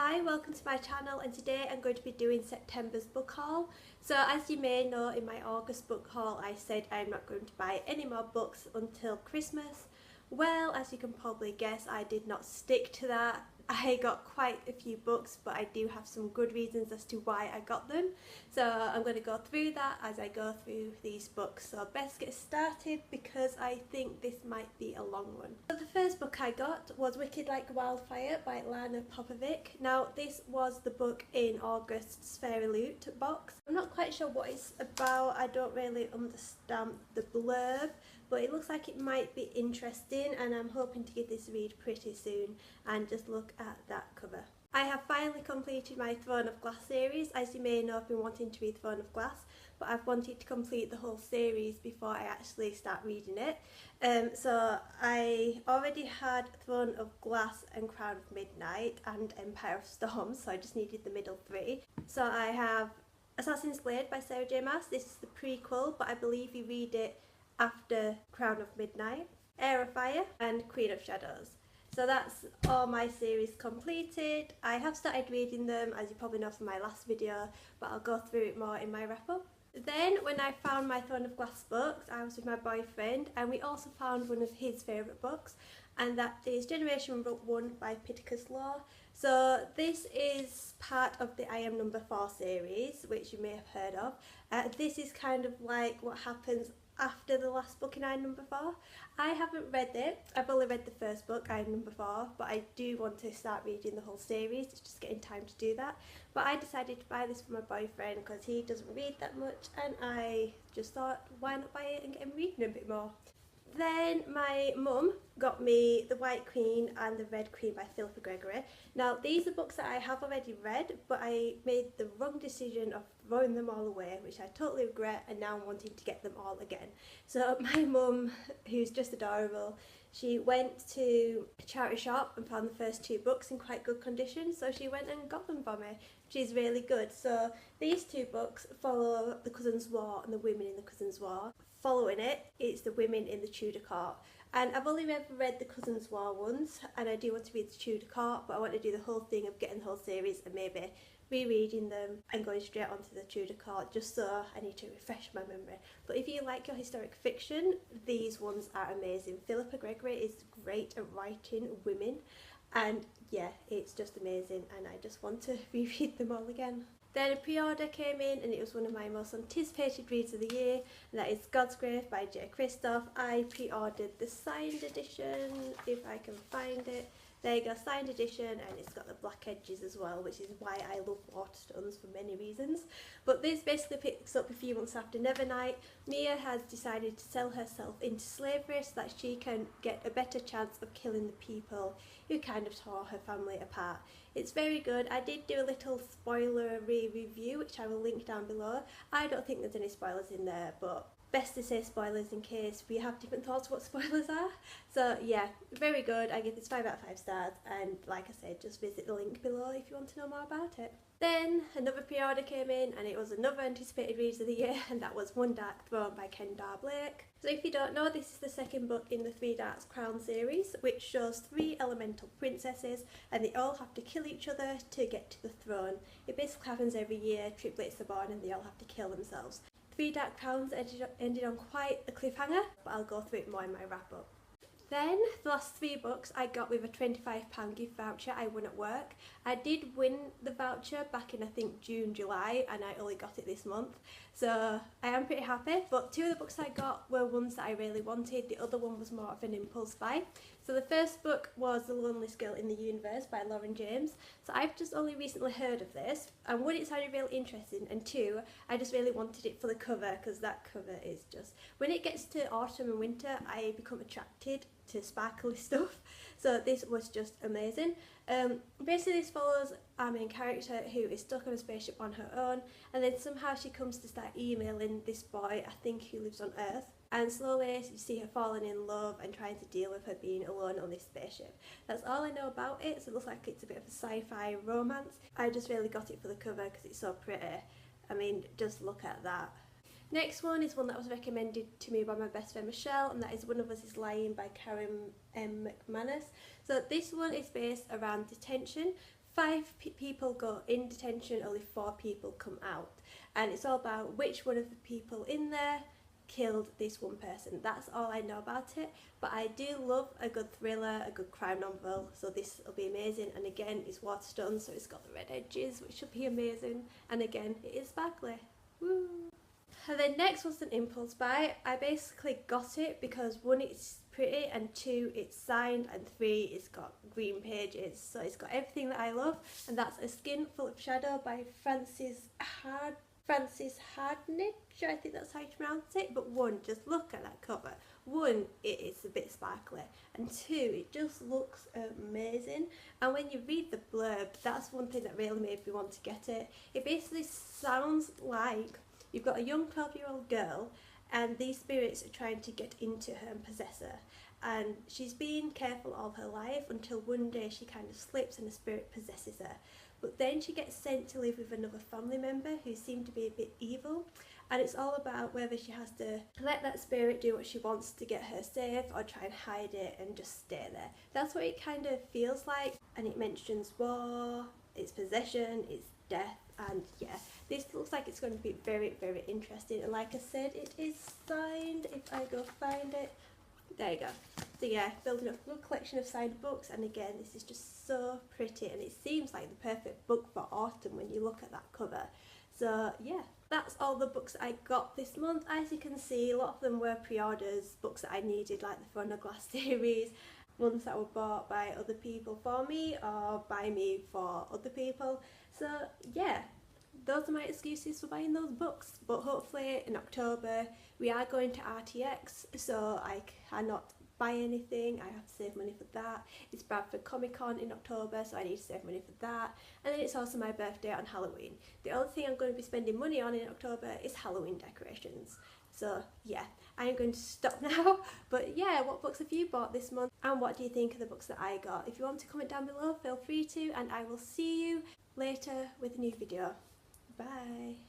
Hi, welcome to my channel, and today I'm going to be doing September's book haul. So as you may know, in my August book haul I said I'm not going to buy any more books until Christmas. Well, as you can probably guess, I did not stick to that. I got quite a few books, but I do have some good reasons as to why I got them. So I'm going to go through that as I go through these books. So best get started because I think this might be a long one. So the first book I got was Wicked Like Wildfire by Lana Popovic. Now this was the book in August's Fairy Loot box. I'm not quite sure what it's about, I don't really understand the blurb, but it looks like it might be interesting and I'm hoping to give this a read pretty soon. And just look at that cover. I have finally completed my Throne of Glass series. As you may know, I've been wanting to read Throne of Glass, but I've wanted to complete the whole series before I actually start reading it. So I already had Throne of Glass and Crown of Midnight and Empire of Storms, so I just needed the middle three. So I have Assassin's Blade by Sarah J Maas. This is the prequel, but I believe you read it after Crown of Midnight, Heir of Fire and Queen of Shadows. So that's all my series completed. I have started reading them, as you probably know from my last video, but I'll go through it more in my wrap up. Then when I found my Throne of Glass books, I was with my boyfriend and we also found one of his favourite books, and that is Generation 1 by Pittacus Law. So this is part of the I Am Number 4 series, which you may have heard of. This is kind of like what happens after the last book in I Am Number 4. I haven't read it, I've only read the first book, I Am Number 4, but I do want to start reading the whole series. It's just getting time to do that. But I decided to buy this for my boyfriend because he doesn't read that much, and I just thought, why not buy it and get him reading a bit more. Then my mum got me The White Queen and The Red Queen by Philippa Gregory. Now these are books that I have already read, but I made the wrong decision of throwing them all away, which I totally regret, and now I'm wanting to get them all again. So my mum, who's just adorable, she went to a charity shop and found the first two books in quite good condition, so she went and got them for me, which is really good. So these two books follow the Cousins' War and the women in the Cousins' War. Following it, it's the women in the Tudor court. And I've only ever read the Cousins' War ones, and I do want to read the Tudor court, but I want to do the whole thing of getting the whole series and maybe rereading them and going straight onto the Tudor court, just so I need to refresh my memory. But if you like your historic fiction, these ones are amazing. Philippa Gregory is great at writing women, and yeah, it's just amazing, and I just want to reread them all again. Then a pre-order came in and it was one of my most anticipated reads of the year, and that is God's Grave by J. Christoph. I pre-ordered the signed edition, if I can find it. There you go, signed edition, and it's got the black edges as well, which is why I love Waterstones for many reasons. But this basically picks up a few months after Nevernight. Nia has decided to sell herself into slavery so that she can get a better chance of killing the people who kind of tore her family apart. It's very good. I did do a little spoilery review, which I will link down below. I don't think there's any spoilers in there, but best to say spoilers in case we have different thoughts what spoilers are. So yeah, very good. I give this 5 out of 5 stars, and like I said, just visit the link below if you want to know more about it. Then another pre-order came in and it was another anticipated read of the year, and that was One Dark Throne by Kendall Blake. So if you don't know, this is the second book in the Three Darks Crown series, which shows 3 elemental princesses and they all have to kill each other to get to the throne. It basically happens every year, triplets are born and they all have to kill themselves. Three Dark Crowns ended on quite a cliffhanger, but I'll go through it more in my wrap up. Then the last 3 books I got with a £25 gift voucher I won at work. I did win the voucher back in I think June, July, and I only got it this month. So I am pretty happy, but 2 of the books I got were ones that I really wanted. The other one was more of an impulse buy. So the first book was The Loneliest Girl in the Universe by Lauren James. So I've just only recently heard of this, and 1, it sounded really interesting, and 2, I just really wanted it for the cover, because that cover is just, when it gets to autumn and winter, I become attracted to sparkly stuff. So this was just amazing. Basically this follows our main character who is stuck on a spaceship on her own, and then somehow she comes to start emailing this boy, I think, who lives on Earth. And slowly you see her falling in love and trying to deal with her being alone on this spaceship. That's all I know about it, so it looks like it's a bit of a sci-fi romance. I just really got it for the cover because it's so pretty. I mean, just look at that. Next one is one that was recommended to me by my best friend Michelle, and that is One of Us is Lying by Karen M. McManus. So this one is based around detention people go in detention, only 4 people come out, and it's all about which one of the people in there killed this one person. That's all I know about it, but I do love a good thriller, a good crime novel, so this will be amazing. And again, it's Waterstone, so it's got the red edges, which should be amazing, and again, it is sparkly. Woo! And then next was an impulse buy. I basically got it because 1, it's pretty, and 2, it's signed, and 3, it's got green pages, so it's got everything that I love. And that's A Skin Full of Shadow by Frances Hardnage, I think that's how you pronounce it. But 1, just look at that cover. 1, it is a bit sparkly, and 2, it just looks amazing. And when you read the blurb, that's one thing that really made me want to get it. It basically sounds like you've got a young 12-year-old girl, and these spirits are trying to get into her and possess her. And she's been careful all her life until one day she kind of slips and a spirit possesses her. But then she gets sent to live with another family member who seem to be a bit evil. And it's all about whether she has to let that spirit do what she wants to get her safe, or try and hide it and just stay there. That's what it kind of feels like. And it mentions war, it's possession, it's death, and yeah, this looks like it's going to be very, very interesting. And like I said, it is signed. If I go find it, there you go. So yeah, building up a good collection of signed books, and again, this is just so pretty, and it seems like the perfect book for autumn when you look at that cover. So yeah, that's all the books I got this month. As you can see, a lot of them were pre-orders, books that I needed, like the Phonoglass series, ones that were bought by other people for me, or by me for other people. So yeah, those are my excuses for buying those books. But hopefully in October we are going to RTX, so I cannot buy anything, I have to save money for that. It's Bradford Comic Con in October, so I need to save money for that. And then it's also my birthday on Halloween. The only thing I'm going to be spending money on in October is Halloween decorations. So yeah, I am going to stop now. But yeah, what books have you bought this month, and what do you think of the books that I got? If you want to comment down below, feel free to, and I will see you later with a new video. Bye.